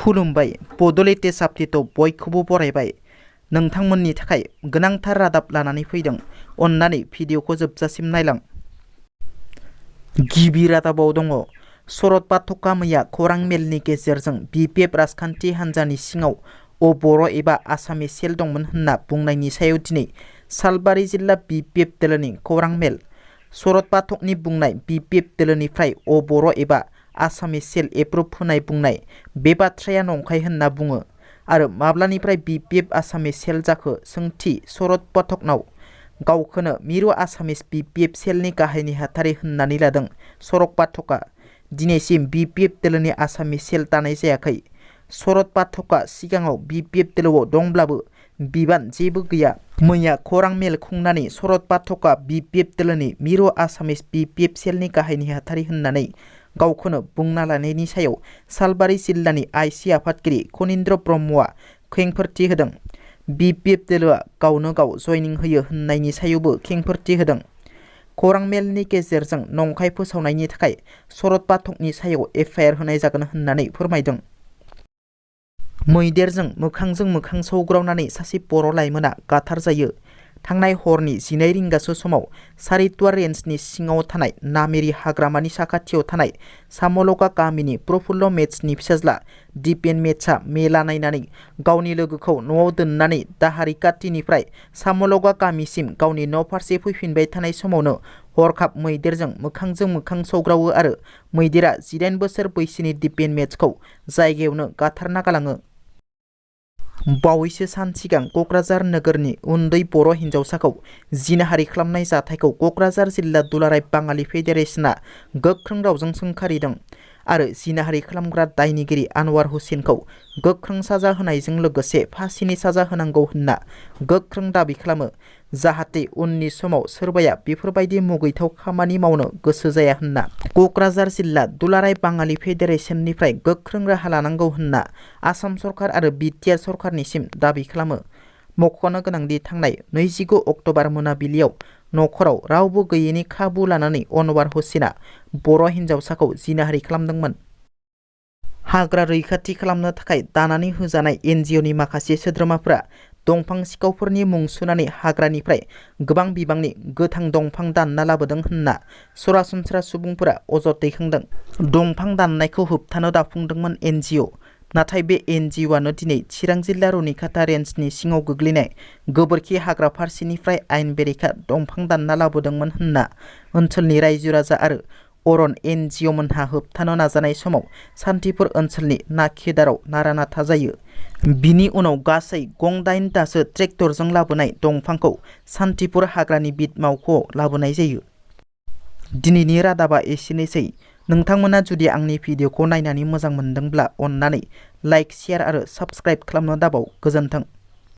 खुलुमबाय बड'लेण्ड साप्लिटआव बयखौबो बरायबाय। नोंथांमोननि थाखाय गोनांथार रादाब लानानै फैदों। अन्नानै भिडिअखौ जोबजासिम नायलां। गिबि रादाबाव दङ शरद पाठकआ मैया खौरां मेलनि गेजेरजों BPF राजखान्थि हान्जानि सिङाव बर' एबा आसामिस सेल दंमोन होनना बुंनायनि सायाव दिनै सालबारि जिल्ला BPF दोलोनि खौरां मेल। शरद पाठकनि बुंनाय BPF दोलोनिफ्राय बर' एबा आसामिस सेल एप्रुभ होनाय बुंनाय बे बाथ्राया नंखाय होनना बुङो आरो माब्लानिफ्राय BPF आसामिस सेल जाखो सोंथि शरद पाठकनाव गावखौनो मिरु आसामिस BPF सेलनि गाहाय नेहाथारि होननानै लादों शरद पाठकआ। दिनैसिम BPF दोलोनि आसामिस सेल दानाय जायाखै। शरद पाठकआ सिगाङाव BPF दोलोआव दंब्लाबो बिबान जेबो गैया। मैया खौरां मेल खुंनानै शरद पाठकआ BPF दोलोनि मिरु आसामिस BPF सेलनि गाहाय नेहाथारि होननानै गावखौनो बुंना लानायनि सायाव सालबारि जिल्लानि आइसि आफादगिरि खनिन्द्र ब्रह्मआ खेंफोरथि होदों। BPF दोलोआ गावनो गाव जयनिं होयो होननायनि सायावबो खेंफोरथि होदों। खौरां मेलनि गेजेरजों नंखाय फोसावनायनि थाखाय शरद पाठकनि सायाव FIR होनाय जागोन होननानै फोरमायदों। मैदेरजों मोखांजों मोखां सौग्रावनानै सासे बर' लाइमोना गाथारजायो। थांनाय हरनि 12 रिंगासो समाव सारितुवा रेन्जनि सिङाव थानाय नामेरि हाग्रामानि साखाथियाव थानाय सामलगा गामिनि प्रफुल्ल मेथ्सनि फिसाज्ला दिपेन मेथ्सआ मेला नायनानै गावनि लोगोखौ न'आव दोननानै दाहारिकाटिनिफ्राय सामलगा गामिसिम गावनि न' फारसे फैफिनबाय थानाय समावनो हरखाब मैदेरजों मोखांजों मोखां सौग्रावो आरो मैदेरा 18 बोसोर बैसोनि दिपेन मेथ्सखौ जायगायावनो गाथारना गालाङो। बावैसो सान सिगां क'क्राझार नोगोरनि उन्दै बर' हिन्जावसाखौ जिनाहारि खालामनाय जाथायखौ क'क्राझार जिल्ला दुलाराय बाङालि फेडारेसनआ गोख्रों रावजों सोंखारिदों आरो जिनाहारि खालामग्रा दायनिगिरि आनवार हुसेनखौ गोख्रों साजा होनायजों लोगोसे फासिनि साजा होनांगौ होनना गोख्रों दाबि खालामो, जाहाथे उननि समाव सोरबाया बेफोरबायदि मुगैथाव खामानि मावनो गोसो जाया होनना। क'क्राझार जिल्ला दुलाराय बाङालि फेडारेसननिफ्राय गोख्रों राहा लानांगौ होनना आसाम सरकार आरो BTR सरकारनिसिम दाबि खालामो। मख'नो गोनांदि थांनाय 29 अक्ट'बर मोनाबिलियाव न'खराव रावबो गैयैनि खाबु लानानै अनवार हुसेना बर' हिन्जावसाखौ जिनाहारि खालामदोंमोन। हाग्रा रैखाथि खालामनो थाखाय दानानै होजानाय NGOनि माखासे सोद्रोमाफोरा दंफां सिखावफोरनि मुं सुनानै हाग्रानिफ्राय गोबां बिबांनि गोथां दंफां दानना लाबोदों होनना सरासनस्रा सुबुंफोरा अजद दैखांदों। दंफां दाननायखौ होबथानो दाफुंदोंमोन NGO, नाथाय बे NGOआनो दिनै चिरां जिल्ला रुनिकाटा रेन्जनि सिङाव गोग्लैनाय गोबोरखि हाग्रा फारसेनिफ्राय आयेन बेरेखा दंफां दानना लाबोदोंमोन होनना ओनसोलनि रायजो राजा आरो अरन NGO मोनहा होबथानो नाजानाय समाव सान्थिपुर ओनसोलनि नाखिदाराव नारा-नाथा जायो। बिनि उनाव गासै गं 8 दासो ट्रेक्टरजों लाबोनाय दंफांखौ सान्थिपुर हाग्रानि बिट मावख'आव लाबोनाय जायो। दिनैनि रादाबा एसेनोसै। नोंथांमोना जुदि आंनि भिडिअखौ नायनानै मोजां मोनदोंब्ला अन्नानै लाइक, शेयार आरो साबस्क्राइब खालामनो दाबाव। गोजोन्थों।